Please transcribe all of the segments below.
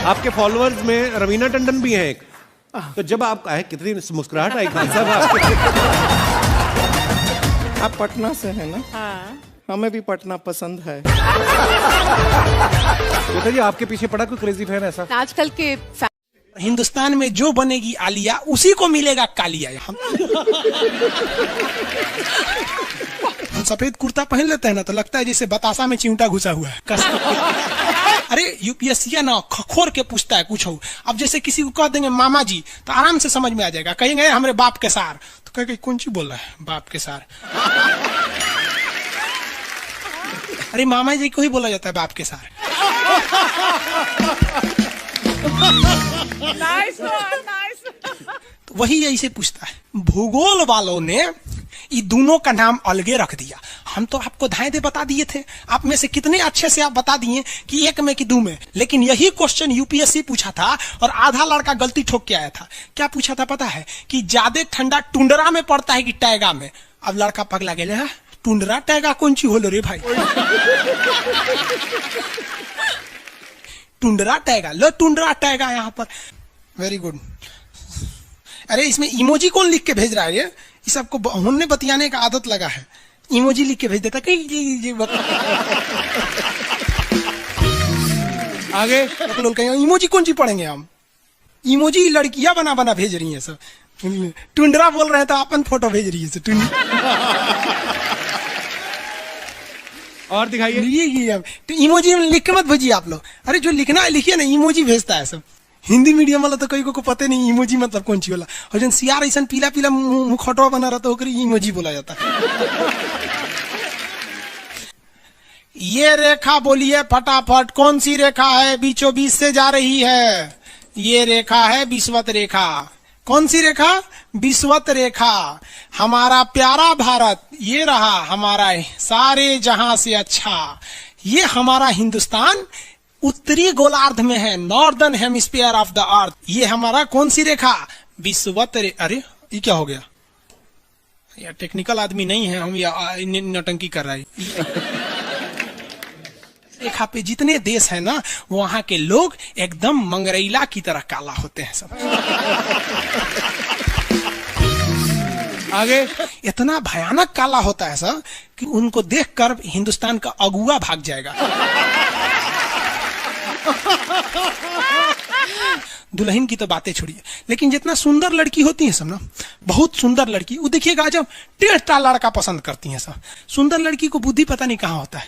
आपके फॉलोअर्स में रवीना टंडन भी हैं एक, तो जब आप आए कितनी मुस्कुराहट आई खान साहब आपके। आप पटना से हैं ना? हाँ। हमें भी पटना पसंद है। बताइए आपके पीछे पड़ा कोई क्रेजी फैन ऐसा? आजकल के हिंदुस्तान में जो बनेगी आलिया उसी को मिलेगा कालिया। हम सफेद कुर्ता पहन लेते हैं ना तो लगता है जैसे बतासा में चिमटा घुसा हुआ है। अरे यूपीएससी ना खखोर के पूछता है कुछ हो। अब जैसे किसी को कह देंगे मामा जी तो आराम से समझ में आ जाएगा। कहेंगे हमारे बाप के सार तो कहेंगे कौन सी बोल रहा है बाप के सार। अरे मामा जी को ही बोला जाता है बाप के सार। तो वही ऐसे पूछता है। भूगोल वालों ने ये दोनों का नाम अलगे रख दिया। हम तो आपको धाए दे बता दिए थे। आप में से कितने अच्छे से आप बता दिए कि एक में कि दो में। लेकिन यही क्वेश्चन यूपीएससी पूछा था और आधा लड़का गलती ठोक के आया था। क्या पूछा था पता है? कि ज्यादा ठंडा टुंडरा में पड़ता है कि टैगा में। अब लड़का पगला गया है। टुंडरा टैगा कौन सी होलो रे भाई? टुंडरा टैगा लो, टुंडरा टैगा यहाँ पर। Very good. अरे इसमें इमोजी कौन लिख के भेज रहा है? ये सबको हमने बतियाने का आदत लगा है। इमोजी लिख के भेज देता कहीं आगे लोग कहेंगे इमोजी कौन सी पढ़ेंगे हम? इमोजी लड़कियां बना बना भेज रही है सब। टुंडरा बोल रहे हैं तो अपन फोटो भेज रही है सब। और दिखाइए। ये इमोजी लिख के मत भेजिए आप लोग। अरे जो लिखना है लिखिए ना, इमोजी भेजता है सब। हिंदी मीडियम वाला तो कई को पता नहीं इमोजी मतलब कौन सी वाला। और जन सियार ऐसा पीला पीला मुखटवा बना रहा तो इमोजी बोला जाता है। ये रेखा बोलिए फटाफट, कौन सी रेखा है बीचों बीच से जा रही है? ये रेखा है विषुवत रेखा। कौन सी रेखा? विषुवत रेखा। हमारा प्यारा भारत ये रहा हमारा सारे जहां से अच्छा। ये हमारा हिंदुस्तान उत्तरी गोलार्ध में है, northern hemisphere of the earth. ये हमारा कौन सी रेखा? विषुवत रेखा। अरे ये क्या हो गया यार? टेक्निकल आदमी नहीं है हम, या नौटंकी कर रहा है। रेखा पे जितने देश है ना वहां के लोग एकदम मंगरैला की तरह काला होते हैं सब। आगे इतना भयानक काला होता है सर कि उनको देखकर हिंदुस्तान का अगुआ भाग जाएगा। दुल्हन की तो बातें छोड़िए, लेकिन जितना सुंदर लड़की होती है सब ना, बहुत सुंदर लड़की, वो देखिएगा जब टेढ़ा लड़का पसंद करती है सब। सुंदर लड़की को बुद्धि पता नहीं कहाँ होता है।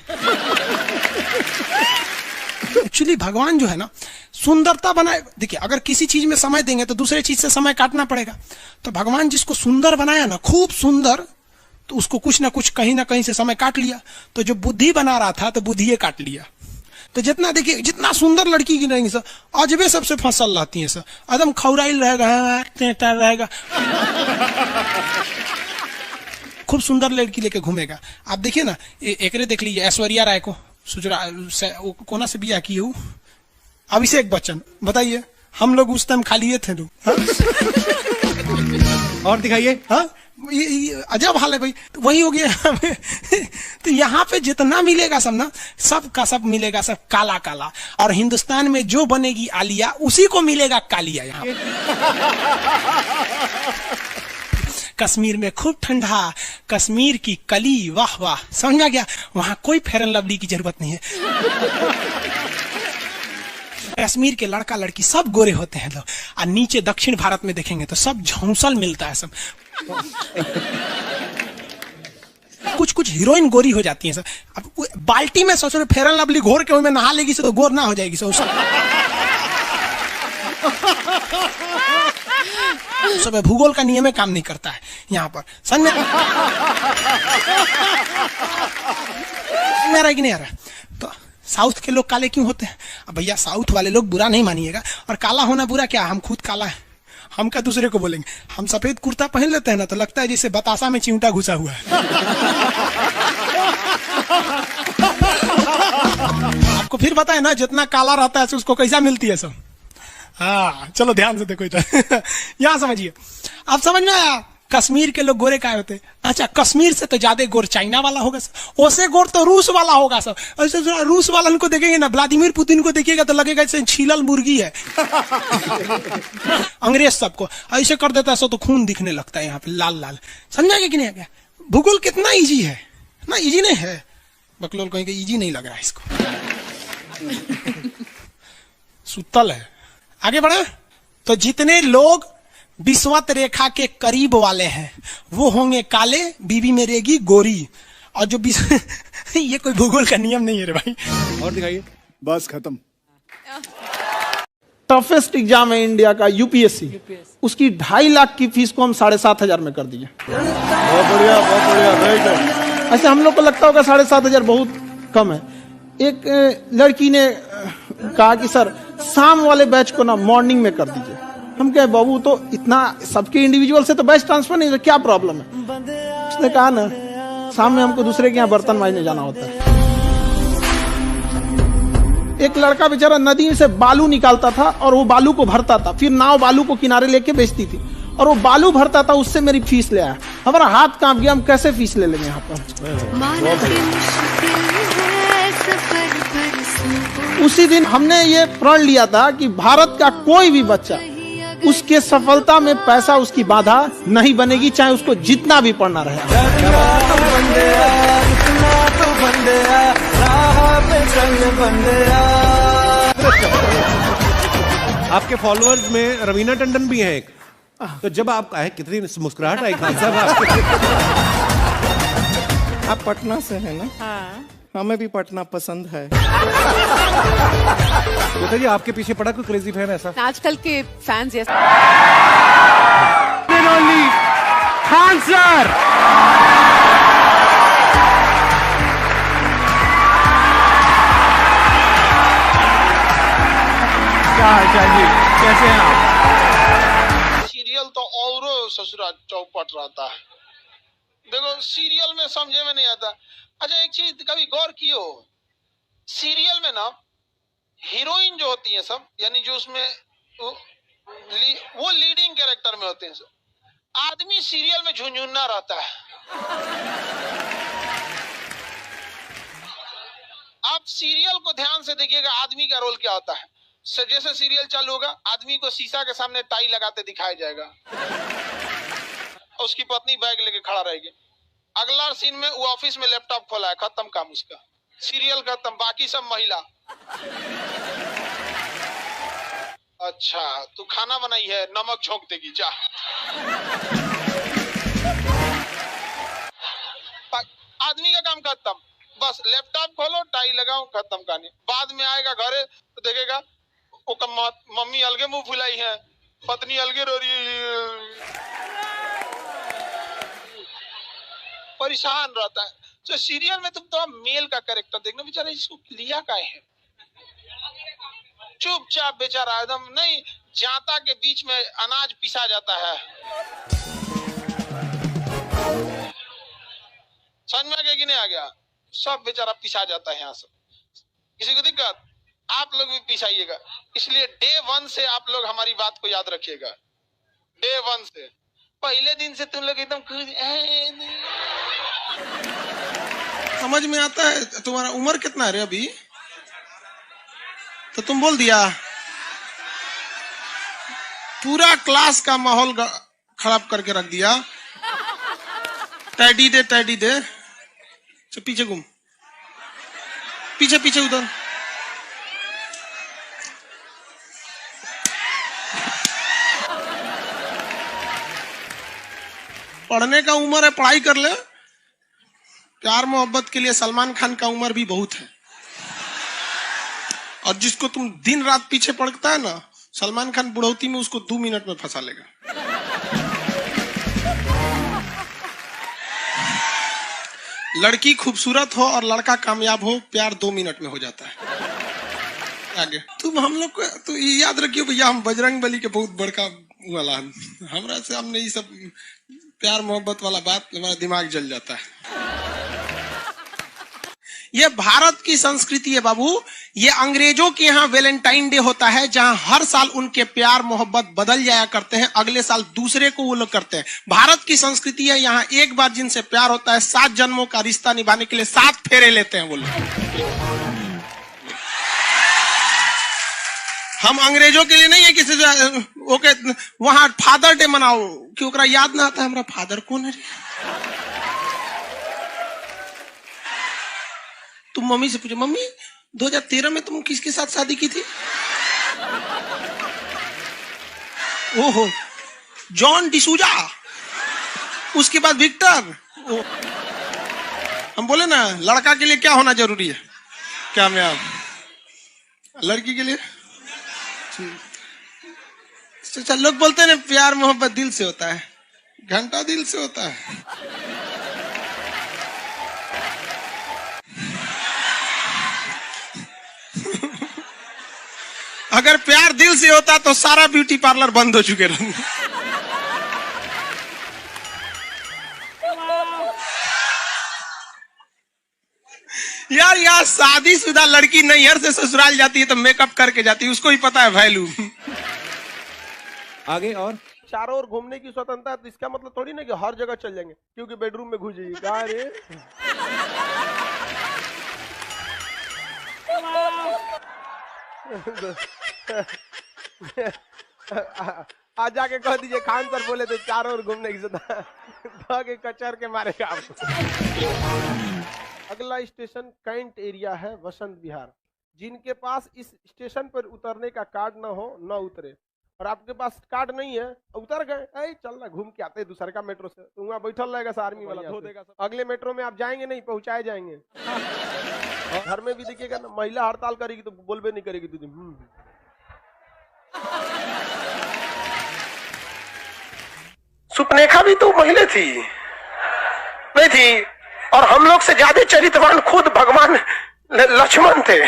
एक्चुअली भगवान जो है ना सुंदरता बनाए। देखिए अगर किसी चीज में समय देंगे तो दूसरे चीज से समय काटना पड़ेगा। तो भगवान जिसको सुंदर बनाया ना, खूब सुंदर, तो उसको कुछ ना कुछ कहीं ना कहीं से समय काट लिया। तो जो बुद्धि बना रहा था तो बुद्धि काट लिया। तो जितना देखिए जितना सुंदर लड़की की रहेंगी सर, अजबे सबसे फसल रहती है सर, एकदम खौराइल रहेगा। खूब सुंदर लड़की लेके घूमेगा। आप देखिए ना, एक देख लीजिए ऐश्वर्या राय को, कोना से बिया की हूँ, अभिषेक बच्चन। बताइए हम लोग उस टाइम खाली ये थे लोग। और दिखाइए। हाँ ये अजब हाल है भाई। तो वही हो गया। तो यहाँ पे जितना मिलेगा सब ना, सब का सब मिलेगा सब काला काला। और हिंदुस्तान में जो बनेगी आलिया उसी को मिलेगा कालिया। यहाँ कश्मीर में खूब ठंडा, कश्मीर की कली, वाह वाह, समझ गया। वहां कोई फेयर एंड लवली की जरूरत नहीं है। कश्मीर के लड़का लड़की सब गोरे होते हैं लोग। और नीचे दक्षिण भारत में देखेंगे तो सब झौंसल मिलता है सब। कुछ कुछ हीरोइन गोरी हो जाती हैं सर। अब बाल्टी में सोचो फेयर एंड लवली घोर के उसमें नहा लेगी तो गोर ना हो जाएगी सर। सब भूगोल का नियम काम नहीं करता है यहाँ पर। समझ में कि नहीं आ रहा? तो साउथ के लोग काले क्यों होते हैं? अब भैया साउथ वाले लोग बुरा नहीं मानिएगा, और काला होना बुरा क्या? हम खुद काला है, हम क्या दूसरे को बोलेंगे? हम सफेद कुर्ता पहन लेते हैं ना तो लगता है जैसे बतासा में चिमटा घुसा हुआ है। आपको फिर बताए ना जितना काला रहता है उसको कैसा मिलती है सब। हाँ चलो ध्यान से देखो इधर। यहाँ समझिए, अब समझ में आया कश्मीर के लोग गोरे काय होते? अच्छा, कश्मीर से तो ज्यादा गोर चाइना वाला होगा सर, ओसे गोर तो रूस वाला होगा सर। ऐसे रूस वाला को देखेंगे ना, व्लादिमीर पुतिन को देखिएगा तो लगेगा जैसे छीलल मुर्गी है। अंग्रेज सबको ऐसे कर देता है सो तो खून दिखने लगता है यहाँ पे लाल लाल। समझा कि नहीं? क्या भूगोल कितना इजी है ना? इजी नहीं है, बकलोल कहेंगे इजी नहीं लग रहा है इसको। सुतल है। आगे बढ़े तो जितने लोग विषुवत रेखा के करीब वाले हैं वो होंगे काले, बीवी में रहेगी गोरी। और जो ये कोई भूगोल का नियम नहीं है रे भाई। और दिखाइए। बस खत्म। टफेस्ट एग्जाम है इंडिया का यूपीएससी, उसकी 2.5 लाख की फीस को हम 7,500 में कर दिए। बहुत बढ़िया, बहुत बढ़िया, वेरी गुड। ऐसे हम लोग को लगता होगा 7,500 बहुत कम है। एक लड़की ने कहा कि सर शाम वाले बैच को ना मॉर्निंग में कर दीजिए। हम कहे बाबू तो इतना सबके इंडिविजुअल से तो बैच ट्रांसफर नहीं, क्या प्रॉब्लम है? उसने कहा ना शाम में हमको दूसरे के यहाँ बर्तन मांजने जाना होता है। एक लड़का बेचारा नदी से बालू निकालता था और वो बालू को भरता था, फिर नाव बालू को किनारे लेके बेचती थी और वो बालू भरता था, उससे मेरी फीस ले आया। हमारा हाथ कांप गया, हम कैसे फीस ले लेंगे यहाँ पर। उसी दिन हमने ये प्रण लिया था कि भारत का कोई भी बच्चा उसके सफलता में पैसा उसकी बाधा नहीं बनेगी, चाहे उसको जितना भी पढ़ना रहे। आपके फॉलोअर्स में रवीना टंडन भी हैं एक, तो जब आप आए कितनी मुस्कुराहट आई खान साहब आपके। आप पटना से हैं ना? हाँ। हमें भी पटना पसंद है। बताइए आपके पीछे पड़ा कोई क्रेजी फैन ऐसा? आजकल के फैंस ये खान सर। क्या हाल जी, कैसे हैं आप? सीरियल तो और ससुरा चौपट रहता है। देखो सीरियल में समझे में नहीं आता। अच्छा एक चीज कभी गौर कियो, सीरियल में ना हीरोइन जो होती है सब, यानी जो उसमें वो लीडिंग कैरेक्टर में होते हैं सब, आदमी सीरियल में झुंझुन्ना रहता है। आप सीरियल को ध्यान से देखिएगा, आदमी का रोल क्या होता है। जैसे सीरियल चालू होगा, आदमी को शीशा के सामने टाई लगाते दिखाया जाएगा, उसकी पत्नी बैग लेके खड़ा रहेगी। अगला सीन में वो ऑफिस में लैपटॉप खोला है, खत्म काम उसका, सीरियल खत्म, बाकी सब महिला। अच्छा तू खाना बनाई है, नमक झोंक देगी जा। आदमी का काम खत्म, बस लैपटॉप खोलो, टाई लगाओ, खत्म कहानी। बाद में आएगा घरे तो देखेगा मम्मी अलगे मुंह फुलाई है, पत्नी अलगे रो रही है, परेशान रहता है। तो सीरियल में तुम तो मेल का कैरेक्टर देखना, बेचारा इसको लिया क्या है, चुपचाप बेचारा एकदम नहीं, जाता के बीच में अनाज पिसा जाता है। समझ में आ गया कि नहीं आ गया? सब बेचारा पिसा जाता है यहाँ से। किसी को दिक्कत? आप लोग भी पिसाइएगा। इसलिए डे 1 से आप लोग हमारी बात को याद रखिएगा। डे 1 से पहले दिन से तुम लोग एकदम समझ में आता है। तुम्हारा उम्र कितना है रे अभी? तो तुम बोल दिया, पूरा क्लास का माहौल खराब करके रख दिया। टैडी दे, टैडी दे, तो पीछे घूम, पीछे पीछे उधर। पढ़ने का उम्र है, पढ़ाई कर ले। प्यार मोहब्बत के लिए सलमान खान का उम्र भी बहुत है, और जिसको तुम दिन रात पीछे पड़ता है ना, सलमान खान बुढ़ौती में उसको 2 मिनट में फंसा लेगा। लड़की खूबसूरत हो और लड़का कामयाब हो, प्यार 2 मिनट में हो जाता है। आगे तुम हम लोग को तो ये याद रखियो भैया, हम बजरंग बली के बहुत बड़का वाला, हमरा से हमने ये सब प्यार मोहब्बत वाला बात, हमारा दिमाग जल जाता है। ये भारत की संस्कृति है बाबू। ये अंग्रेजों के यहाँ वैलेंटाइन डे होता है, जहां हर साल उनके प्यार मोहब्बत बदल जाया करते हैं, अगले साल दूसरे को वो लोग करते हैं। भारत की संस्कृति है, यहाँ एक बार जिनसे प्यार होता है 7 जन्मों का रिश्ता निभाने के लिए 7 फेरे लेते हैं वो लोग। हम अंग्रेजों के लिए नहीं है किसी ओके वहां फादर डे मनाओ कि ओकरा याद ना आता है हमारा फादर कौन है। तुम मम्मी से पूछो, मम्मी 2013 में तुम किसके साथ शादी की थी? ओहो, जॉन डिसूजा, उसके बाद विक्टर। हम बोले ना लड़का के लिए क्या होना जरूरी है, क्या मैं आप लड़की के लिए? अच्छा, लोग बोलते हैं ना प्यार मोहब्बत दिल से होता है, घंटा दिल से होता है। अगर प्यार दिल से होता तो सारा ब्यूटी पार्लर बंद हो चुके रहते। यार यार शादीशुदा लड़की नैहर से ससुराल जाती है तो मेकअप करके जाती है, उसको ही पता है वैल्यू। आगे और चारों ओर घूमने की स्वतंत्रता है, तो इसका मतलब थोड़ी ना कि हर जगह चल जाएंगे क्योंकि बेडरूम में घुस जाइए। कहाँ रे आज जाके कह दीजिए खान सर बोले थे चारों ओर घूमने की स्वतंत्रता के कचर के मारेगा आपको। अगला स्टेशन कैंट एरिया है, वसंत विहार। जिनके पास इस स्टेशन पर उतरने का कार्ड ना हो न उतरे, और आपके पास कार्ड नहीं है उतर गए, चल ना घूम के आते हैं दूसरे का मेट्रो से, तो वहाँ बैठल रहेगा आर्मी वाला धो देगा। अगले मेट्रो में आप जाएंगे नहीं, पहुंचाए जाएंगे। घर में भी देखिएगा ना, महिला हड़ताल करेगी तो बोलबे नहीं करेगी दीदी। सुपनेखा भी तो महिला थी नहीं थी, और हम लोग से ज्यादा चरित्रवान खुद भगवान लक्ष्मण थे।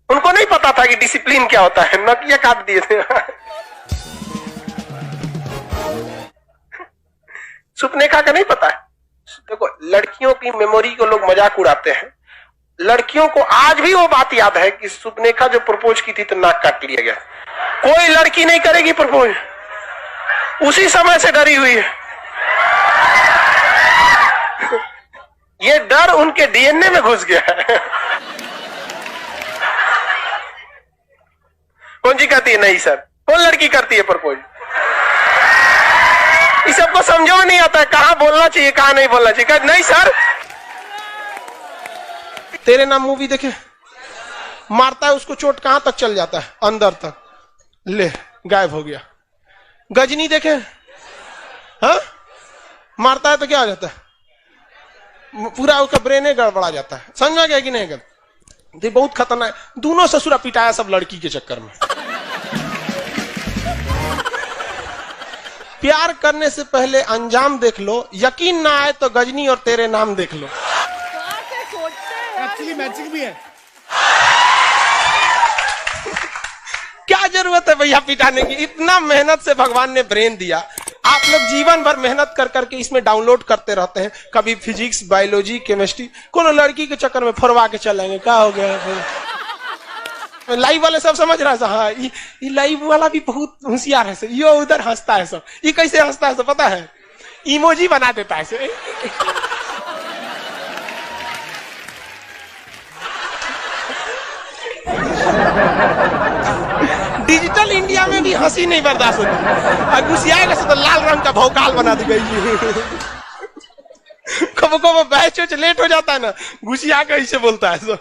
उनको नहीं पता था कि डिसिप्लिन क्या होता है, नकिया काट दिए थे। सुपनेखा का नहीं पता है। देखो लड़कियों की मेमोरी को लोग मजाक उड़ाते हैं, लड़कियों को आज भी वो बात याद है कि सुपनेखा जो प्रपोज की थी तो नाक काट लिया गया। कोई लड़की नहीं करेगी प्रपोज, उसी समय से डरी हुई है। ये डर उनके डीएनए में घुस गया है। कौन जी कहती है नहीं सर, कौन लड़की करती है प्रपोज? इस सबको समझो नहीं आता है कहां बोलना चाहिए कहां नहीं बोलना चाहिए। नहीं सर, तेरे नाम मूवी देखे, मारता है उसको चोट कहां तक चल जाता है, अंदर तक, ले गायब हो गया। गजनी देखे, हाँ मारता है तो क्या हो जाता है, पूरा उसका ब्रेन गड़बड़ा जाता है। समझ में गया कि नहीं? गल बहुत खतरनाक, दोनों ससुरा पिटाया सब लड़की के चक्कर में। प्यार करने से पहले अंजाम देख लो, यकीन ना आए तो गजनी और तेरे नाम देख लो। एक्चुअली मैचिंग भी है। क्या जरूरत है भैया पिटाने की, इतना मेहनत से भगवान ने ब्रेन दिया। आप लोग जीवन भर मेहनत कर करके इसमें डाउनलोड करते रहते हैं, कभी फिजिक्स, बायोलॉजी, केमिस्ट्री, कोनो लड़की के चक्कर में फरवा के चलेंगे। क्या हो गया फिर? लाइव वाले सब समझ रहा है, हाँ ये लाइव वाला भी बहुत होशियार है, ये उधर हंसता है सब। ये कैसे हंसता है सब पता है? इमोजी बना देता है। डिजिटल इंडिया में भी हंसी नहीं बर्दाश्त होती, घुसियाएगा तो लाल रंग का भौकाल बना दी गई। कब कब बैच लेट हो जाता है ना, घुसिया के ऐसे बोलता है सब।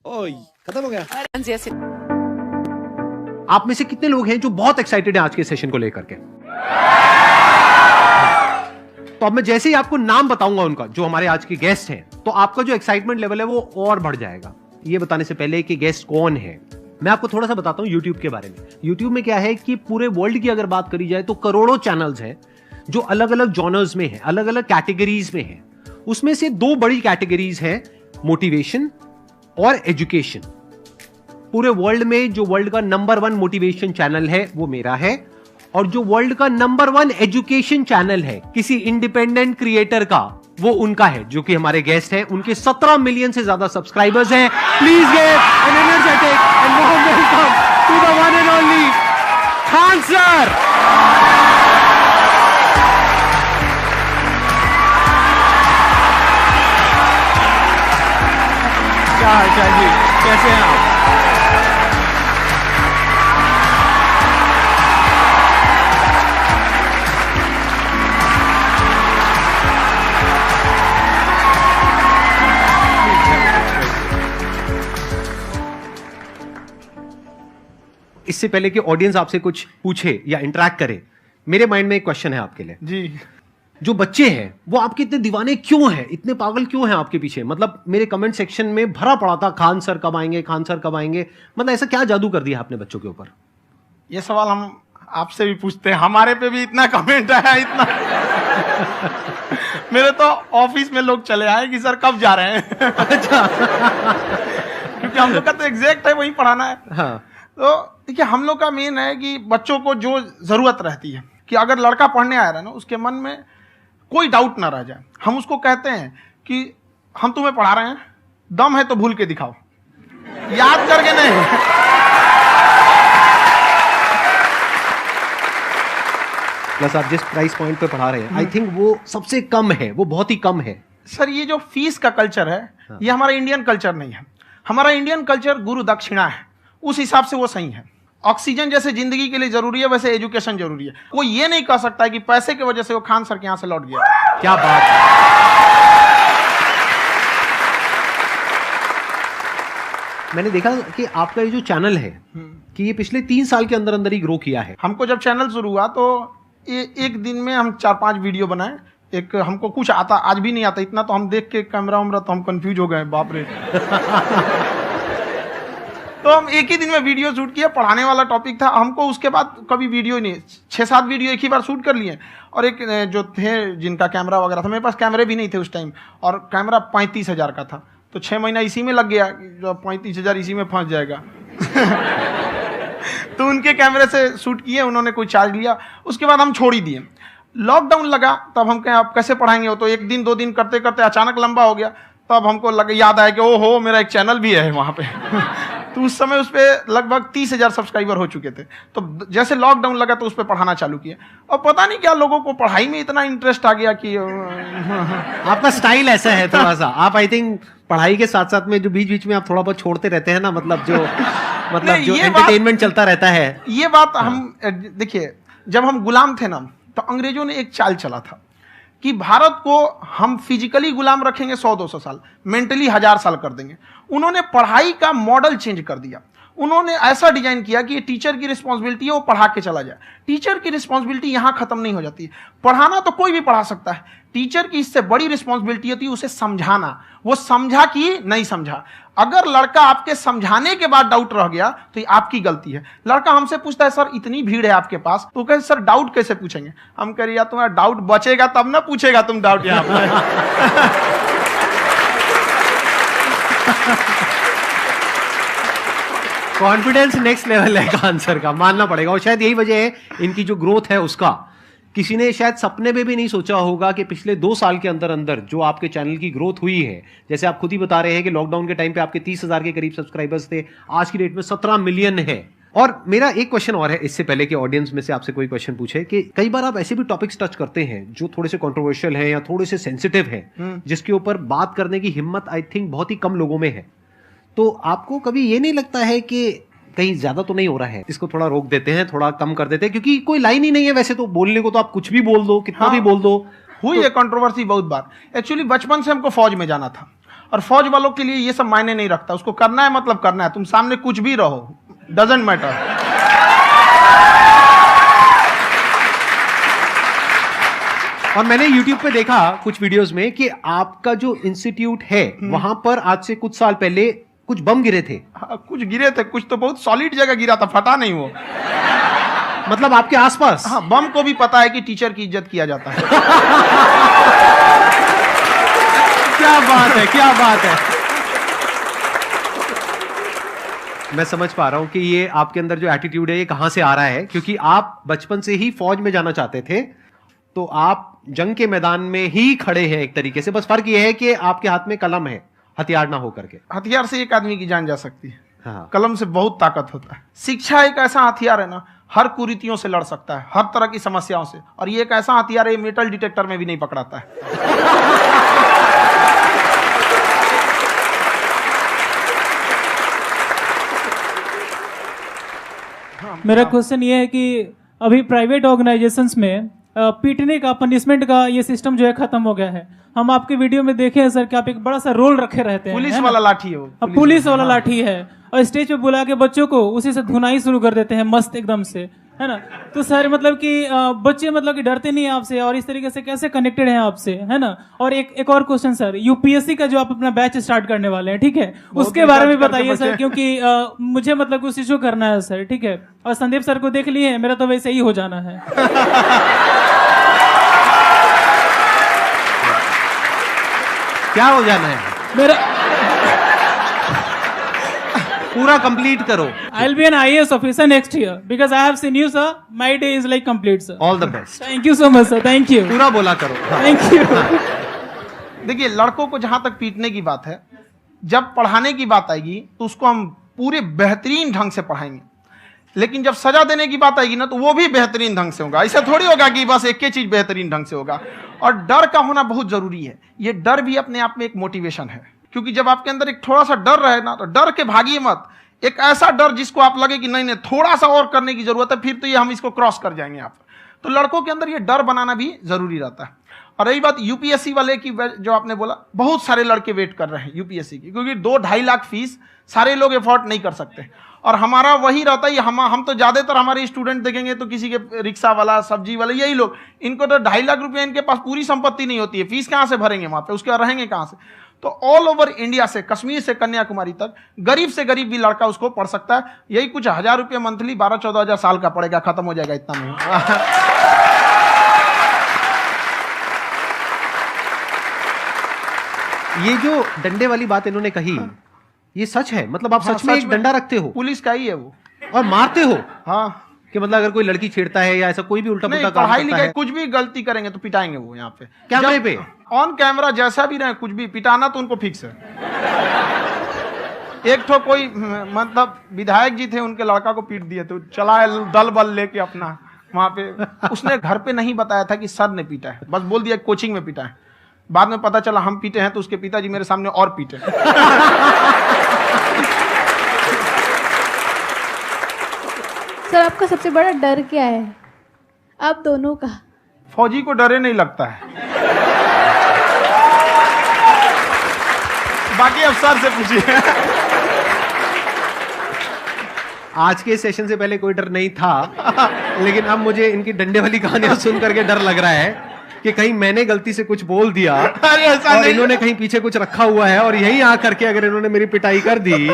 ओए खत्म हो गया। आप में से कितने लोग हैं जो बहुत एक्साइटेड हैं आज के सेशन को लेकर के? तो अब मैं जैसे ही आपको नाम बताऊंगा उनका, जो हमारे आज के गेस्ट हैं, तो आपका जो एक्साइटमेंट लेवल है वो और बढ़ जाएगा। ये बताने से पहले कि गेस्ट कौन है, मैं आपको थोड़ा सा बताता हूं YouTube के बारे में। YouTube में क्या है कि पूरे वर्ल्ड की अगर बात करी जाए तो करोड़ों चैनल्स हैं जो अलग अलग जॉनर्स में हैं, अलग अलग कैटेगरीज में हैं। उसमें से 2 बड़ी कैटेगरीज हैं, मोटिवेशन और एजुकेशन। पूरे वर्ल्ड में जो वर्ल्ड का नंबर 1 मोटिवेशन चैनल है वो मेरा है, और जो वर्ल्ड का नंबर 1 एजुकेशन चैनल है किसी इंडिपेंडेंट क्रिएटर का वो उनका है जो कि हमारे गेस्ट हैं। उनके 17 मिलियन से ज्यादा सब्सक्राइबर्स हैं। Please give an energetic and warm welcome to the one and only Khan sir. क्या हाल चाल जी, कैसे हैं आप? इससे पहले कि ऑडियंस आपसे कुछ पूछे या इंटरेक्ट करे, मेरे माइंड में एक क्वेश्चन है आपके लिए। जी। जो बच्चे हैं वो आपके इतने दीवाने क्यों हैं, इतने पागल क्यों हैं आपके पीछे? मतलब मेरे कमेंट सेक्शन में भरा पड़ा था खान सर कब आएंगे, खान सर कब आएंगे। मतलब ऐसा क्या जादू कर दिया आपने बच्चों के ऊपर? ये सवाल हम आपसे भी पूछते हैं, हमारे पे भी इतना कमेंट आया, इतना मेरे तो ऑफिस में लोग चले आए कि सर कब जा रहे हैं। अच्छा। क्योंकि हम लोग का तो एग्जैक्ट है वही पढ़ाना है। हाँ। तो देखिए हम लोग का मेन है कि बच्चों को जो जरूरत रहती है कि अगर लड़का पढ़ने आ रहा है ना, उसके मन में कोई डाउट ना रह जाए। हम उसको कहते हैं कि हम तुम्हें पढ़ा रहे हैं, दम है तो भूल के दिखाओ, याद करके नहीं। प्लस आप जिस प्राइस पॉइंट पे पढ़ा रहे हैं, आई थिंक वो सबसे कम है, वो बहुत ही कम है। सर ये जो फीस का कल्चर है, ये हमारा इंडियन कल्चर नहीं है। हमारा इंडियन कल्चर गुरु दक्षिणा है, उस हिसाब से वो सही है। ऑक्सीजन जैसे जिंदगी के लिए जरूरी है, वैसे एजुकेशन जरूरी है। कोई ये नहीं कह सकता है कि पैसे की वजह से वो खान सर के यहां से लौट गया। क्या बात है। मैंने देखा कि आपका ये जो चैनल है कि ये पिछले 3 साल के अंदर अंदर ही ग्रो किया है। हमको जब चैनल शुरू हुआ तो एक दिन में हम 4-5 वीडियो बनाए। एक हमको कुछ आता, आज भी नहीं आता इतना, तो हम देख के कैमरा उमरा तो हम कंफ्यूज हो गए, बाप रे। तो हम एक ही दिन में वीडियो शूट किया, पढ़ाने वाला टॉपिक था हमको। उसके बाद कभी वीडियो नहीं, 6-7 वीडियो एक ही बार शूट कर लिए। और एक जो थे जिनका कैमरा वगैरह था, मेरे पास कैमरे भी नहीं थे उस टाइम, और कैमरा 35,000 का था। तो 6 महीना इसी में लग गया, जो 35,000 इसी में फंस जाएगा। तो उनके कैमरे से शूट किए, उन्होंने कोई चार्ज लिया, उसके बाद हम छोड़ ही दिए। लॉकडाउन लगा, तब हम कहें आप कैसे पढ़ाएंगे? वो तो 1 दिन 2 दिन करते करते अचानक लंबा हो गया। तब हमको याद आया कि ओहो मेरा एक चैनल भी है वहाँ पे। तो उस समय उस पर लगभग 30,000 सब्सक्राइबर हो चुके थे। तो जैसे लॉकडाउन लगा तो उस पर पढ़ाना चालू किया, और पता नहीं क्या लोगों को पढ़ाई में इतना इंटरेस्ट आ गया कि आपका स्टाइल ऐसा है थोड़ा सा। आप आई थिंक पढ़ाई के साथ साथ में जो बीच बीच में आप थोड़ा बहुत छोड़ते रहते हैं ना, मतलब जो एंटरटेनमेंट चलता रहता है। ये बात हम देखिए, जब हम गुलाम थे ना, तो अंग्रेजों ने एक चाल चला था कि भारत को हम फिजिकली गुलाम रखेंगे 100-200 साल, मेंटली 1000 साल कर देंगे। उन्होंने पढ़ाई का मॉडल चेंज कर दिया। उन्होंने ऐसा डिजाइन किया कि ये टीचर की रिस्पॉन्सिबिलिटी है, वो पढ़ा के चला जाए। टीचर की रिस्पॉन्सिबिलिटी यहां खत्म नहीं हो जाती है। पढ़ाना तो कोई भी पढ़ा सकता है, टीचर की इससे बड़ी रिस्पॉन्सिबिलिटी होती है उसे समझाना। वो समझा कि नहीं समझा। अगर लड़का आपके समझाने के बाद डाउट रह गया तो ये आपकी गलती है। लड़का हमसे पूछता है सर इतनी भीड़ है आपके पास, तो कहे सर डाउट कैसे पूछेंगे? हम कह रहे यार तुम्हारा डाउट बचेगा तब ना पूछेगा तुम डाउट यहाँ पे। कॉन्फिडेंस नेक्स्ट लेवल है खान सर का, मानना पड़ेगा। और शायद यही वजह है इनकी जो ग्रोथ है उसका। किसी ने शायद सपने में भी नहीं सोचा होगा कि पिछले 2 साल के अंदर अंदर जो आपके चैनल की ग्रोथ हुई है, जैसे आप खुद ही बता रहे हैं कि लॉकडाउन के टाइम पे आपके 30,000 के करीब सब्सक्राइबर्स थे, आज की डेट में 17 मिलियन है। और मेरा एक क्वेश्चन और है, इससे पहले कि ऑडियंस में से आपसे कोई क्वेश्चन पूछे, कि कई बार आप ऐसे भी टॉपिक्स टच करते हैं जो थोड़े से कंट्रोवर्शियल हैं या थोड़े से सेंसिटिव हैं, जिसके ऊपर बात करने की हिम्मत आई थिंक बहुत ही कम लोगों में है। तो आपको कभी ये नहीं लगता है कि कहीं ज्यादा तो नहीं हो रहा है, इसको थोड़ा रोक देते हैं, थोड़ा कम कर देते हैं? क्योंकि कोई लाइन ही नहीं है वैसे तो बोलने को, तो आप कुछ भी बोल दो, कितना भी बोल दो। हुई है कंट्रोवर्सी बहुत बार। एक्चुअली बचपन से हमको फौज में जाना था, और फौज वालों के लिए ये सब मायने नहीं रखता। उसको करना है मतलब करना है, तुम सामने कुछ भी रहो, डजंट मैटर। और मैंने YouTube पे देखा कुछ वीडियोस में कि आपका जो इंस्टीट्यूट है वहां पर आज से कुछ साल पहले कुछ बम गिरे थे। हाँ, कुछ गिरे थे, कुछ तो बहुत सॉलिड जगह गिरा था, फटा नहीं वो। मतलब आपके आसपास? हाँ, बम को भी पता है कि टीचर की इज्जत किया जाता है। क्या बात है, क्या बात है। मैं समझ पा रहा हूं कि ये आपके अंदर जो एटीट्यूड है ये कहां से आ रहा है, क्योंकि आप बचपन से ही फौज में जाना चाहते थे। तो आप जंग के मैदान में ही खड़े हैं एक तरीके से, बस फर्क यह है कि आपके हाथ में कलम है, हथियार ना हो करके। हथियार से एक आदमी की जान जा सकती है, हाँ। कलम से बहुत ताकत होता है। शिक्षा एक ऐसा हथियार है ना, हर कुरीतियों से लड़ सकता है, हर तरह की समस्याओं से। और ये एक ऐसा हथियार है, मेटल डिटेक्टर में भी नहीं पकड़ाता है। मेरा क्वेश्चन ये है कि अभी प्राइवेट ऑर्गेनाइजेशंस में पीटने का, पनिशमेंट का ये सिस्टम जो है खत्म हो गया है। हम आपके वीडियो में देखे हैं सर कि आप एक बड़ा सा रोल रखे रहते हैं, पुलिस वाला लाठी है वो, पुलिस वाला लाठी है, और स्टेज पे बुला के बच्चों को उसी से धुनाई शुरू कर देते हैं मस्त एकदम से, है ना। तो सर मतलब कि बच्चे मतलब कि डरते नहीं है आपसे, और इस तरीके से कैसे कनेक्टेड हैं आपसे, है ना। और एक और क्वेश्चन सर, यूपीएससी का जो आप अपना बैच स्टार्ट करने वाले हैं, ठीक है, उसके बारे में बताइए सर, क्योंकि मुझे मतलब कुछ इशू करना है सर, ठीक है। और संदीप सर को देख लिए, मेरा तो वैसे ही हो जाना है। क्या हो जाना है? मेरा पूरा कंप्लीट करो। I'll be an IAS officer next year because I have seen you, sir. My day is like complete, sir. All the best. Thank you so much, sir. Thank you. पूरा बोला करो। Thank you. देखिए, लड़कों को जहां तक पीटने की बात है, जब पढ़ाने की बात आएगी तो उसको हम पूरे बेहतरीन ढंग से पढ़ाएंगे, लेकिन जब सजा देने की बात आएगी ना, तो वो भी बेहतरीन ढंग से होगा। ऐसा थोड़ी होगा कि बस एक ही चीज बेहतरीन ढंग से होगा। और डर का होना बहुत जरूरी है। ये डर भी अपने आप में एक मोटिवेशन है, क्योंकि जब आपके अंदर एक थोड़ा सा डर रहे ना, तो डर के भागिए मत। एक ऐसा डर जिसको आप लगे कि नहीं नहीं थोड़ा सा और करने की जरूरत है, फिर तो ये हम इसको क्रॉस कर जाएंगे यहाँ पर। तो लड़कों के अंदर ये डर बनाना भी जरूरी रहता है। और रही बात यूपीएससी वाले की, जो आपने बोला, बहुत सारे लड़के वेट कर रहे हैं यूपीएससी की, क्योंकि 2-2.5 लाख फीस सारे लोग एफोर्ड नहीं कर सकते। और हमारा वही रहता है, हम तो ज्यादातर हमारे स्टूडेंट देखेंगे तो किसी के रिक्शा वाला, सब्जी वाला, यही लोग, इनको तो 2.5 लाख रुपया इनके पास पूरी संपत्ति नहीं होती है, फीस कहाँ से भरेंगे वहां पे, उसके बाद रहेंगे कहाँ से। तो ऑल ओवर इंडिया से, कश्मीर से कन्याकुमारी तक, गरीब से गरीब भी लड़का उसको पढ़ सकता है। यही कुछ 1000 रुपये मंथली, 12-14 हजार साल का पड़ेगा, खत्म हो जाएगा इतना में। ये जो डंडे वाली बात इन्होंने कही, ये सच है? मतलब आप सच में एक डंडा रखते हो? पुलिस का ही है वो। और मारते हो? हाँ, कि मतलब अगर कोई लड़की छेड़ता है या ऐसा कोई भी उल्टा पुल्टा काम पढ़ाई करता लिखाई है, कुछ भी गलती करेंगे तो पिटाएंगे वो यहाँ पे, कैमरे पे, ऑन कैमरा, जैसा भी रहे, कुछ भी पिटाना तो उनको फिक्स है। एक तो कोई मतलब विधायक जी थे, उनके लड़का को पीट दिए, तो चला दल बल लेके अपना वहां पे। उसने घर पे नहीं बताया था कि सर ने पीटा है, बस बोल दिया कोचिंग में पीटा है। बाद में पता चला हम पीटे हैं, तो उसके पिताजी मेरे सामने और पीटे। सर, आपका सबसे बड़ा डर क्या है आप दोनों का? फौजी को डरे नहीं लगता है, बाकी अब सर से पूछिए। आज के सेशन से पहले कोई डर नहीं था, लेकिन अब मुझे इनकी डंडे वाली कहानियां सुन करके डर लग रहा है कि कहीं मैंने गलती से कुछ बोल दिया और इन्होंने कहीं पीछे कुछ रखा हुआ है, और यहीं आ करके अगर इन्होंने मेरी पिटाई कर दी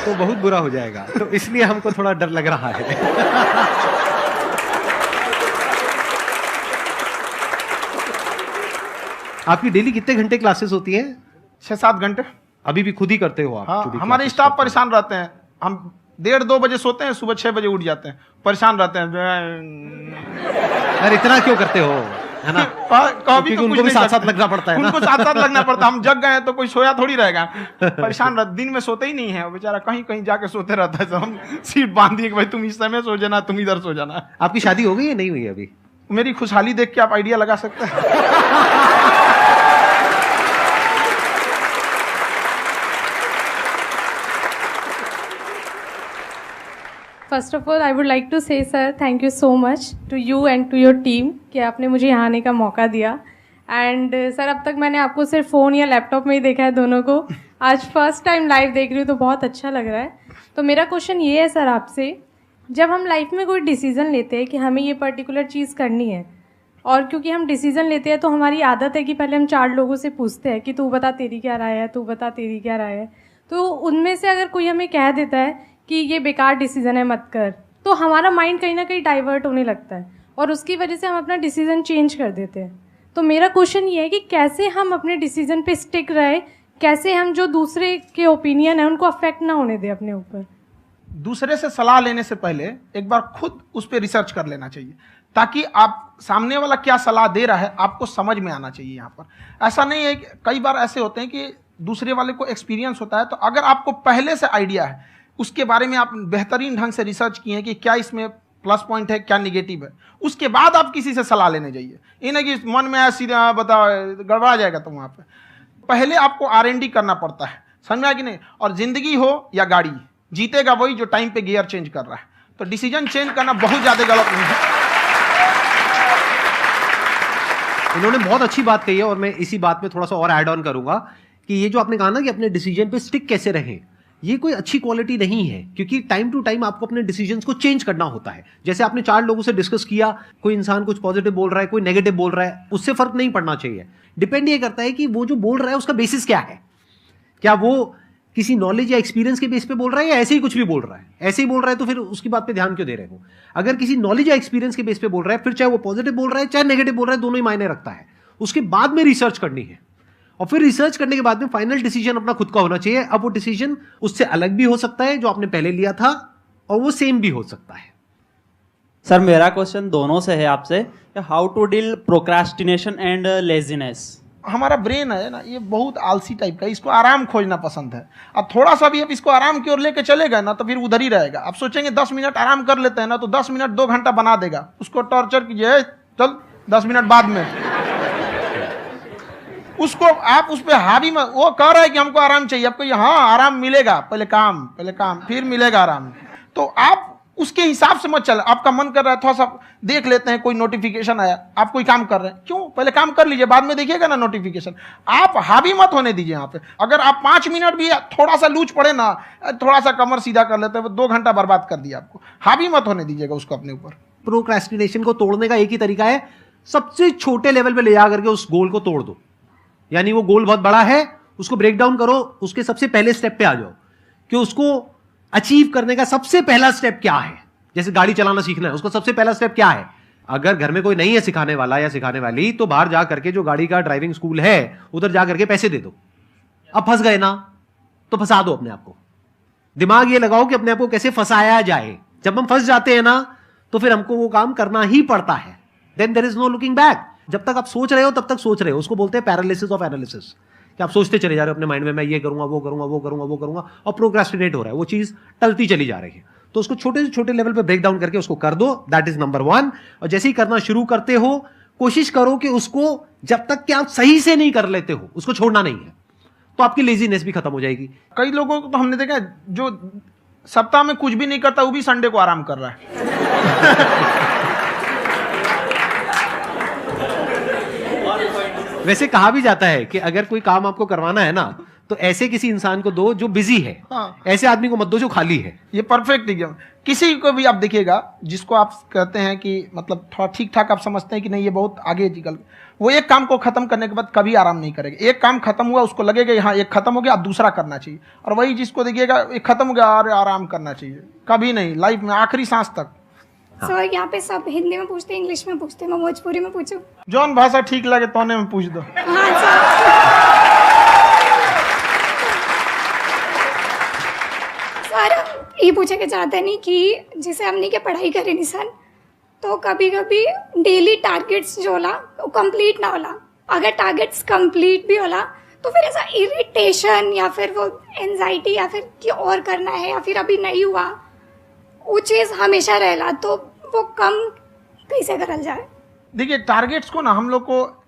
तो बहुत बुरा हो जाएगा। तो इसलिए हमको थोड़ा डर लग रहा है। आपकी डेली कितने घंटे क्लासेस होती हैं? 6-7 घंटे। अभी भी खुद ही करते हो आप? हाँ, हमारे स्टाफ परेशान रहते हैं। हम 1:30-2 बजे सोते हैं, सुबह 6 बजे उठ जाते हैं, परेशान रहते हैं। अरे इतना क्यों करते हो, है ना? कभी तो उनको भी साथ साथ लगना पड़ता है ना? उनको साथ लगना पड़ता है। हम जग गए तो कोई सोया थोड़ी रहेगा, परेशान रहता, दिन में सोते ही नहीं है बेचारा, कहीं कहीं जाके सोते रहता है। तो हम सीट बांध दिए कि भाई तुम इस समय सो जाना, तुम इधर सो जाना। आपकी शादी हो गई है? नहीं हुई अभी? मेरी खुशहाली देख के आप आइडिया लगा सकते हैं। First of all I would like to say sir thank you so much to you and to your team कि आपने मुझे यहाँ आने का मौका दिया। एंड सर, अब तक मैंने आपको सिर्फ फ़ोन या लैपटॉप में ही देखा है दोनों को, आज फर्स्ट टाइम लाइव देख रही हूँ तो बहुत अच्छा लग रहा है। तो मेरा क्वेश्चन ये है सर आपसे, जब हम लाइफ में कोई डिसीज़न लेते हैं कि हमें ये पर्टिकुलर चीज़ करनी है, और क्योंकि हम डिसीज़न लेते हैं तो हमारी आदत है कि पहले हम 4 लोगों से पूछते हैं कि तू बता तेरी क्या राय है, तू बता तेरी क्या राय है। तो उनमें से अगर कोई हमें कह देता है कि ये बेकार डिसीज़न है मत कर, तो हमारा माइंड कहीं ना कहीं डाइवर्ट होने लगता है और उसकी वजह से हम अपना डिसीज़न चेंज कर देते हैं। तो मेरा क्वेश्चन ये है कि कैसे हम अपने डिसीज़न पे स्टिक रहे, कैसे हम जो दूसरे के ओपिनियन है उनको अफेक्ट ना होने दें अपने ऊपर। दूसरे से सलाह लेने से पहले एक बार खुद उस पर रिसर्च कर लेना चाहिए, ताकि आप सामने वाला क्या सलाह दे रहा है आपको समझ में आना चाहिए। यहाँ पर ऐसा नहीं है कि कई बार ऐसे होते हैं कि दूसरे वाले को एक्सपीरियंस होता है, तो अगर आपको पहले से आइडिया है, उसके बारे में आप बेहतरीन ढंग से रिसर्च किए हैं कि क्या इसमें प्लस पॉइंट है, क्या निगेटिव है, उसके बाद आप किसी से सलाह लेने जाइए। ये नहीं कि मन में आया सीधा बताओ, गड़बड़ा जाएगा। तो वहाँ पे पहले आपको R&D करना पड़ता है, समझ में आया कि नहीं। और जिंदगी हो या गाड़ी, जीतेगा वही जो टाइम पे गियर चेंज कर रहा है। तो डिसीजन चेंज करना बहुत ज्यादा गलत नहीं है। इन्होंने बहुत अच्छी बात कही है और मैं इसी बात में थोड़ा सा और ऐड ऑन करूंगा कि ये जो आपने कहा ना कि अपने डिसीजन पे स्टिक कैसे रहें, ये कोई अच्छी क्वालिटी नहीं है, क्योंकि टाइम टू टाइम आपको अपने डिसीजंस को चेंज करना होता है। जैसे आपने 4 लोगों से डिस्कस किया, कोई इंसान कुछ पॉजिटिव बोल रहा है, कोई नेगेटिव बोल रहा है, उससे फर्क नहीं पड़ना चाहिए। डिपेंड ये करता है कि वो जो बोल रहा है उसका बेसिस क्या है। क्या वो किसी नॉलेज या एक्सपीरियंस के बेस पे बोल रहा है या ऐसे ही कुछ भी बोल रहा है? ऐसे ही बोल रहा है तो फिर उसकी बात पे ध्यान क्यों दे रहे हो? अगर किसी नॉलेज या एक्सपीरियंस के बेस पे बोल रहा है, फिर चाहे वो पॉजिटिव बोल रहा है चाहे नेगेटिव बोल रहा है, दोनों ही मायने रखता है। उसके बाद में रिसर्च करनी है और फिर रिसर्च करने के बाद में फाइनल डिसीजन अपना खुद का होना चाहिए। अब वो डिसीजन उससे अलग भी हो सकता है जो आपने पहले लिया था, और वो सेम भी हो सकता है। सर मेरा क्वेश्चन दोनों से है आपसे, how to deal procrastination and laziness. हमारा ब्रेन है ना, ये बहुत आलसी टाइप का, इसको आराम खोजना पसंद है। अब थोड़ा सा भी अब इसको आराम की ओर लेके चलेगा ना तो फिर उधर ही रहेगा। आप सोचेंगे 10 मिनट आराम कर लेते हैं ना, तो 10 मिनट 2 घंटा बना देगा। उसको टॉर्चर कीजिए, चल 10 मिनट बाद में। उसको आप उस पर हावी मत, वो कह रहा है कि हमको आराम चाहिए, आपको हाँ आराम मिलेगा, पहले काम फिर मिलेगा आराम। तो आप उसके हिसाब से मत चल। आपका मन कर रहा है थोड़ा सा देख लेते हैं, कोई नोटिफिकेशन आया, आप कोई काम कर रहे हैं, क्यों पहले काम कर लीजिए, बाद में देखिएगा ना नोटिफिकेशन। आप हावी मत होने दीजिए यहाँ पे। अगर आप 5 मिनट भी थोड़ा सा लूज पड़े ना, थोड़ा सा कमर सीधा कर लेते हैं, 2 घंटा बर्बाद कर दिया आपको। हावी मत होने दीजिएगा उसको अपने ऊपर। प्रोक्रेस्टिनेशन को तोड़ने का एक ही तरीका है, सबसे छोटे लेवल पे ले जा करके उस गोल को तोड़ दो। यानी वो गोल बहुत बड़ा है, उसको ब्रेक डाउन करो, उसके सबसे पहले स्टेप पे आ जाओ कि उसको अचीव करने का सबसे पहला स्टेप क्या है। जैसे गाड़ी चलाना सीखना है, उसका सबसे पहला स्टेप क्या है। अगर घर में कोई नहीं है सिखाने वाला या सिखाने वाली, तो बाहर जा करके जो गाड़ी का ड्राइविंग स्कूल है उधर जा करके पैसे दे दो। अब फंस गए ना तो फंसा दो अपने आप को। दिमाग ये लगाओ कि अपने आप को कैसे फंसाया जाए। जब हम फंस जाते हैं ना तो फिर हमको वो काम करना ही पड़ता है। Then there is no looking back. जब तक आप सोच रहे हो तब तक सोच रहे हो, उसको बोलते हैं पैरालिसिस ऑफ एनालिसिस, कि आप सोचते चले जा रहे हो अपने माइंड में, मैं ये करूंगा वो करूंगा वो करूंगा वो करूंगा, और प्रोक्रेस्टिनेट हो रहा है, वो चीज टलती चली जा रही है। तो उसको छोटे से छोटे लेवल पे ब्रेक डाउन करके उसको कर दो, दैट इज नंबर 1। और जैसे ही करना शुरू करते हो, कोशिश करो कि उसको जब तक कि आप सही से नहीं कर लेते हो उसको छोड़ना नहीं है, तो आपकी लेजीनेस भी खत्म हो जाएगी। कई लोगों को तो हमने देखा जो सप्ताह में कुछ भी नहीं करता, वो भी संडे को आराम कर रहा है। वैसे कहा भी जाता है कि अगर कोई काम आपको करवाना है ना तो ऐसे किसी इंसान को दो जो बिजी है। हाँ। ऐसे आदमी को मत दो जो खाली है। ये परफेक्ट एग्जाम। किसी को भी आप देखिएगा जिसको आप कहते हैं कि मतलब थोड़ा ठीक ठाक आप समझते हैं कि नहीं ये बहुत आगे निकल, वो एक काम को खत्म करने के बाद कभी आराम नहीं करेगा। एक काम खत्म हुआ उसको लगेगा हाँ एक खत्म हो गया, अब दूसरा करना चाहिए। और वही जिसको देखिएगा एक खत्म हो गया और आराम करना चाहिए, कभी नहीं, लाइफ में आखिरी सांस तक। सर यहाँ पे सब हिंदी में पूछते हैं, इंग्लिश में पूछते हैं, मैं भोजपुरी में पूछूं? जौन भाषा ठीक लगे तोने में पूछ दो। हाँ सर। सर ये पूछे के चाहते नहीं कि जैसे हमने के पढ़ाई करे निशान, तो कभी कभी डेली टारगेट्स जो होला वो कंप्लीट ना होला। अगर टारगेट्स कंप्लीट भी होला तो फिर ऐसा इरिटेशन या फिर वो एंजाइटी या फिर कि और करना है या फिर अभी नहीं हुआ, वो चीज हमेशा रहेगा। तो वो कम कैसे करल जाए? देखिए टारगेट्स को ना हम लोग को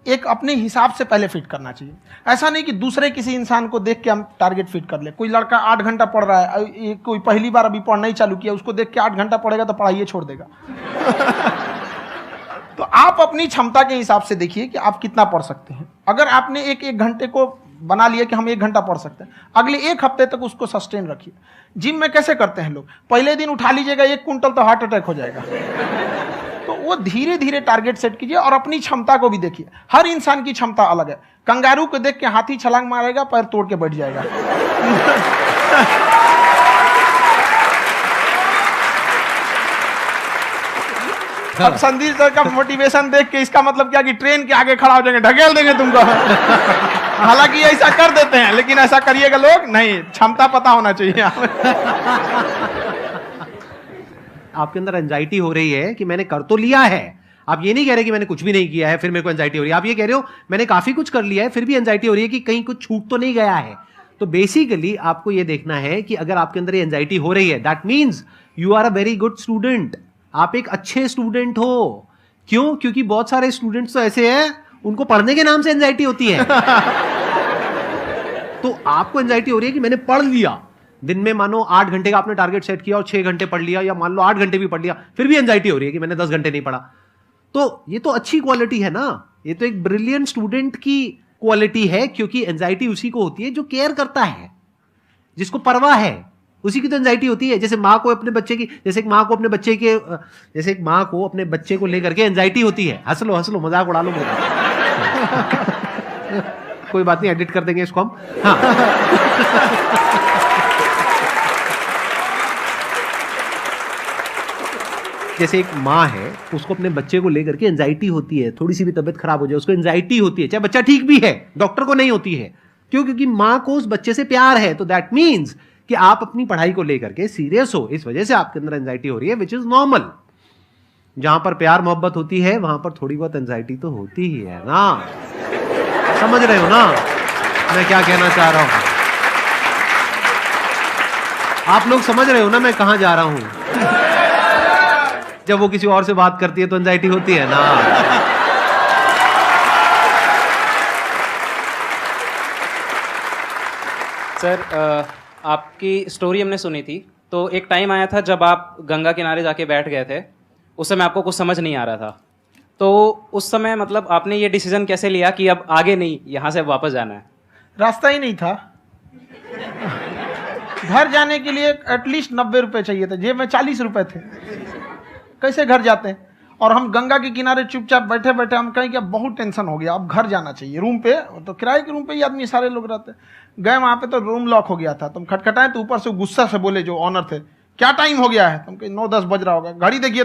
एक अपने हिसाब से पहले फिट करना चाहिए। ऐसा नहीं कि दूसरे किसी इंसान को देख के हम टारगेट फिट कर ले। कोई लड़का 8 घंटा पढ़ रहा है, कोई पहली बार अभी पढ़ना ही चालू किया, उसको देख के 8 घंटा पढ़ेगा तो पढ़ाई छोड़ देगा। तो आप अपनी क्षमता के हिसाब से देखिए कि आप कितना पढ़ सकते हैं। अगर आपने एक घंटे को बना लिया कि हम 1 घंटा पढ़ सकते हैं, अगले 1 हफ्ते तक उसको सस्टेन रखिए। जिम में कैसे करते हैं लोग, पहले दिन उठा लीजिएगा 1 क्विंटल तो हार्ट अटैक हो जाएगा। तो वो धीरे धीरे टारगेट सेट कीजिए और अपनी क्षमता को भी देखिए। हर इंसान की क्षमता अलग है। कंगारू को देख के हाथी छलांग मारेगा, पैर तोड़ के बैठ जाएगा। अब संदीप सर का मोटिवेशन देख के इसका मतलब क्या कि ट्रेन के आगे खड़ा हो जाएंगे, ढकेल देंगे तुमको। हालांकि ऐसा कर देते हैं, लेकिन ऐसा करिएगा लोग नहीं, क्षमता पता होना चाहिए। आपके अंदर एंजाइटी हो रही है कि मैंने कर तो लिया है, आप ये नहीं कह रहे कि मैंने कुछ भी नहीं किया है फिर मेरे को एंजाइटी हो रही है, आप ये कह रहे हो मैंने काफी कुछ कर लिया है फिर भी एंजाइटी हो रही है कि कहीं कुछ छूट तो नहीं गया है। तो बेसिकली आपको ये देखना है कि अगर आपके अंदर ये एंजाइटी हो रही है, that means you are a very good student, आप एक अच्छे स्टूडेंट हो। क्यों? क्योंकि बहुत सारे स्टूडेंट्स तो ऐसे हैं उनको पढ़ने के नाम से एंजाइटी होती है। तो आपको एंजाइटी हो रही है कि मैंने पढ़ लिया, दिन में मानो 8 घंटे का आपने टारगेट सेट किया और 6 घंटे पढ़ लिया, या मान लो 8 घंटे भी पढ़ लिया, फिर भी एंजाइटी हो रही है कि मैंने 10 घंटे नहीं पढ़ा। तो ये तो अच्छी क्वालिटी है ना, ये तो एक ब्रिलियंट स्टूडेंट की क्वालिटी है, क्योंकि एंजाइटी उसी को होती है जो केयर करता है, जिसको परवाह है, उसी की तो एंजाइटी होती है। जैसे माँ को अपने बच्चे की, जैसे एक माँ को अपने बच्चे को लेकर के एंजाइटी होती है। हंस लो मजाक उड़ा लो कोई बात नहीं, एडिट कर देंगे इसको हम। हाँ जैसे एक माँ है, उसको अपने बच्चे को लेकर के एंजाइटी होती है, थोड़ी सी भी तबीयत खराब हो जाए उसको एंजाइटी होती है, चाहे बच्चा ठीक भी है, डॉक्टर को नहीं होती है। क्यों? क्योंकि माँ को उस बच्चे से प्यार है। तो दैट मीन्स कि आप अपनी पढ़ाई को लेकर के सीरियस हो, इस वजह से आपके अंदर एंजाइटी हो रही है, विच इज नॉर्मल। जहां पर प्यार मोहब्बत होती है वहां पर थोड़ी बहुत एंजाइटी तो होती ही है ना। समझ रहे हो ना मैं क्या कहना चाह रहा हूं? आप लोग समझ रहे हो ना मैं कहां जा रहा हूं? जब वो किसी और से बात करती है तो एंजाइटी होती है ना। सर आपकी स्टोरी हमने सुनी थी, तो एक टाइम आया था जब आप गंगा किनारे जाके बैठ गए थे, उस समय आपको कुछ समझ नहीं आ रहा था। तो उस समय मतलब आपने ये डिसीजन कैसे लिया कि अब आगे नहीं, यहाँ से वापस जाना है? रास्ता ही नहीं था। घर जाने के लिए एटलीस्ट 90 रुपए चाहिए थे, जेब में 40 रुपए थे, कैसे घर जाते हैं? और हम गंगा के किनारे चुपचाप बैठे बैठे हम कहें कि बहुत टेंशन हो गया, अब घर जाना चाहिए। रूम पे तो किराए के रूम पे ही आदमी सारे लोग रहते। गए वहाँ पे तो रूम लॉक हो गया था, तुम खटखटाए तो ऊपर से गुस्सा से बोले जो ऑनर थे, क्या टाइम हो गया है? तुम कहीं 9-10 बज रहा होगा, घड़ी देखिए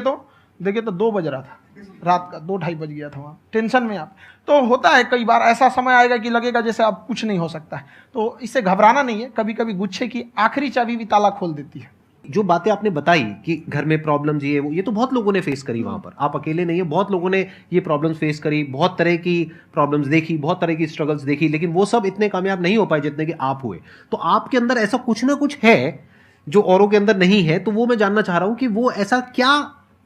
तो 2 बज रहा था रात का, 2-2:30 बज गया था वहाँ। टेंशन में आप तो होता है, कई बार ऐसा समय आएगा कि लगेगा जैसे अब कुछ नहीं हो सकता है, तो इससे घबराना नहीं है। कभी कभी गुच्छे की आखिरी चाबी भी ताला खोल देती है। जो बातें आपने बताई कि घर में प्रॉब्लम ये तो बहुत लोगों ने फेस करी वहां पर, आप अकेले नहीं है, बहुत लोगों ने ये प्रॉब्लम्स फेस करी, बहुत तरह की प्रॉब्लम्स देखी, बहुत तरह की स्ट्रगल्स देखी, लेकिन वो सब इतने कामयाब नहीं हो पाए जितने कि आप हुए। तो आपके अंदर ऐसा कुछ ना कुछ है जो औरों के अंदर नहीं है, तो वो मैं जानना चाह रहा हूं कि वो ऐसा क्या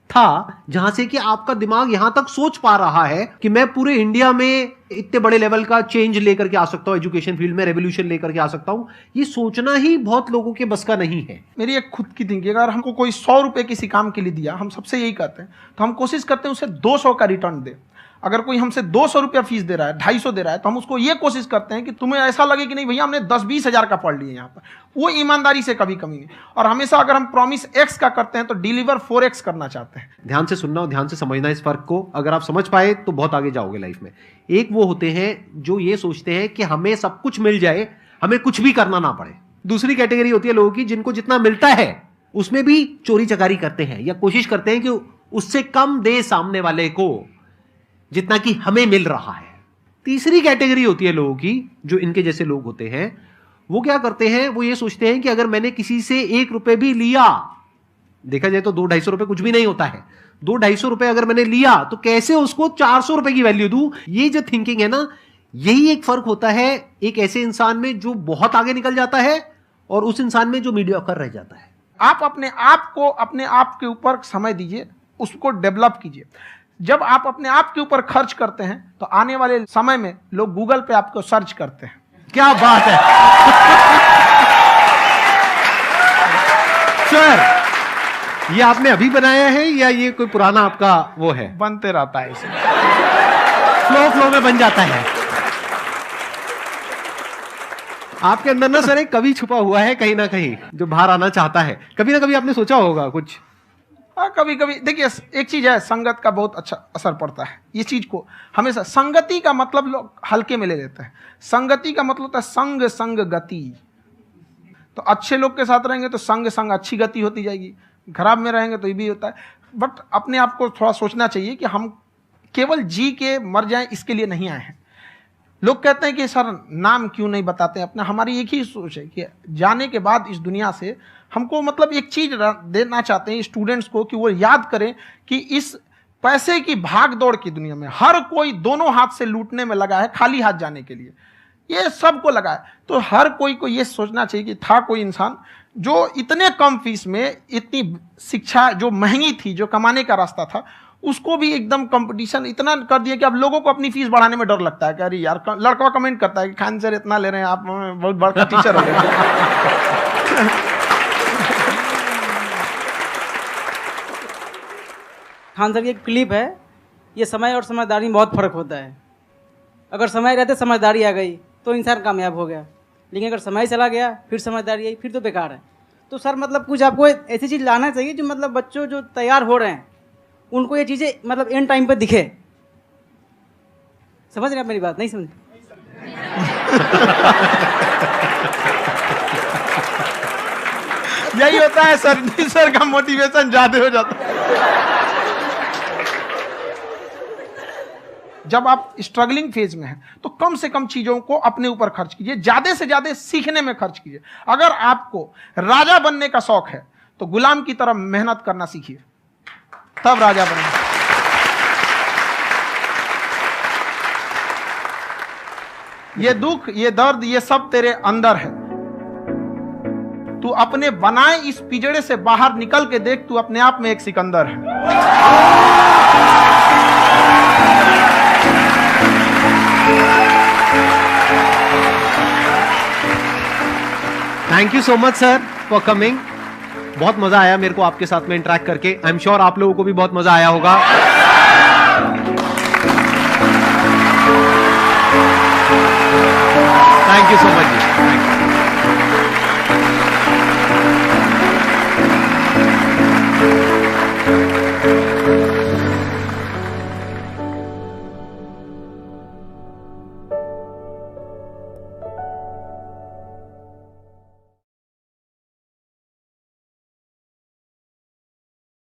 था जहां से कि आपका दिमाग यहां तक सोच पा रहा है कि मैं पूरे इंडिया में इतने बड़े लेवल का चेंज लेकर के आ सकता हूं, एजुकेशन फील्ड में रेवोल्यूशन लेकर के आ सकता हूं। ये सोचना ही बहुत लोगों के बस का नहीं है। मेरी एक खुद की थिंकिंग, अगर हमको कोई 100 रुपए किसी काम के लिए दिया, हम सबसे यही कहते हैं, तो हम कोशिश करते हैं उसे 200 का रिटर्न दे। अगर कोई हमसे 200 रुपया फीस दे रहा है, 250 दे रहा है, तो हम उसको ये कोशिश करते हैं कि तुम्हें ऐसा लगे कि नहीं भैया हमने 10-20 हज़ार का पढ़ लिया यहाँ पर, वो ईमानदारी से कभी कमी नहीं। और हमेशा अगर हम प्रॉमिस X का करते हैं तो डिलीवर 4X करना चाहते हैं। ध्यान से सुनना और ध्यान से समझना इस फर्क को, अगर आप समझ पाए तो बहुत आगे जाओगे लाइफ में। एक वो होते हैं जो ये सोचते हैं कि हमें सब कुछ मिल जाए, हमें कुछ भी करना ना पड़े। दूसरी कैटेगरी होती है लोगों की जिनको जितना मिलता है उसमें भी चोरी चकारी करते हैं या कोशिश करते हैं कि उससे कम दे सामने वाले को जितना कि हमें मिल रहा है। तीसरी कैटेगरी होती है लोगों की जो इनके जैसे लोग होते हैं, वो क्या करते हैं, वो ये सोचते हैं कि अगर मैंने किसी से 1 रुपए भी लिया, देखा जाए तो 200-250 रुपए कुछ भी नहीं होता है, 200-250 रुपए अगर मैंने लिया तो कैसे उसको 400 रुपए की वैल्यू दूं। ये जो थिंकिंग है ना, यही एक फर्क होता है एक ऐसे इंसान में जो बहुत आगे निकल जाता है और उस इंसान में जो मीडियोकर रह जाता है। आप अपने आप को अपने आप के ऊपर समय दीजिए, उसको डेवलप कीजिए। जब आप अपने आप के ऊपर खर्च करते हैं तो आने वाले समय में लोग गूगल पे आपको सर्च करते हैं। क्या बात है सर, ये आपने अभी बनाया है या ये कोई पुराना आपका वो है? बनते रहता है, इसे फ्लो में बन जाता है। आपके अंदर ना सर एक कवि छुपा हुआ है कहीं ना कहीं जो बाहर आना चाहता है। कभी ना कभी आपने सोचा होगा कुछ? हाँ, कभी कभी देखिए, एक चीज है, संगत का बहुत अच्छा असर पड़ता है। ये चीज को हमेशा, संगति का मतलब लोग हल्के में ले लेते हैं। संगति का मतलब होता है संग संग गति। तो अच्छे लोग के साथ रहेंगे तो संग संग अच्छी गति होती जाएगी, खराब में रहेंगे तो ये भी होता है। बट अपने आप को थोड़ा सोचना चाहिए कि हम केवल जी के मर जाएं इसके लिए नहीं आए हैं। लोग कहते हैं कि सर नाम क्यों नहीं बताते अपना। हमारी एक ही सोच है कि जाने के बाद इस दुनिया से हमको मतलब एक चीज देना चाहते हैं स्टूडेंट्स को कि वो याद करें कि इस पैसे की भाग दौड़ की दुनिया में हर कोई दोनों हाथ से लूटने में लगा है, खाली हाथ जाने के लिए, ये सबको लगा है। तो हर कोई को ये सोचना चाहिए कि था कोई इंसान जो इतने कम फीस में इतनी शिक्षा जो महंगी थी, जो कमाने का रास्ता था, उसको भी एकदम कंपटीशन इतना कर दिया कि अब लोगों को अपनी फीस बढ़ाने में डर लगता है कि अरे यार, लड़का कमेंट करता है कि खान सर इतना ले रहे हैं, आप बहुत बड़ा टीचर हो गए। खान सर की एक क्लिप है, ये समय और समझदारी में बहुत फर्क होता है। अगर समय रहते समझदारी आ गई तो इंसान कामयाब हो गया, लेकिन अगर समय चला गया फिर समझदारी आई फिर तो बेकार है। तो सर मतलब कुछ आपको ऐसी चीज़ लाना चाहिए जो मतलब बच्चों जो तैयार हो रहे हैं उनको ये चीज़ें मतलब एंड टाइम पे दिखे। समझ रहे आप मेरी बात? नहीं समझ? यही होता है सर का मोटिवेशन ज्यादा हो जाता है। जब आप स्ट्रगलिंग फेज में हैं तो कम से कम चीजों को अपने ऊपर खर्च कीजिए, ज्यादा से ज्यादा सीखने में खर्च कीजिए। अगर आपको राजा बनने का शौक है तो गुलाम की तरह मेहनत करना सीखिए, तब राजा बनेंगे। ये दुख, ये दर्द, ये सब तेरे अंदर है। तू अपने बनाए इस पिंजड़े से बाहर निकल के देख, तू अपने आप में एक सिकंदर है। Thank you so much sir for coming. बहुत मजा आया मेरे को आपके साथ में इंटरेक्ट करके। आई एम श्योर आप लोगों को भी बहुत मजा आया होगा। Thank you so much ji.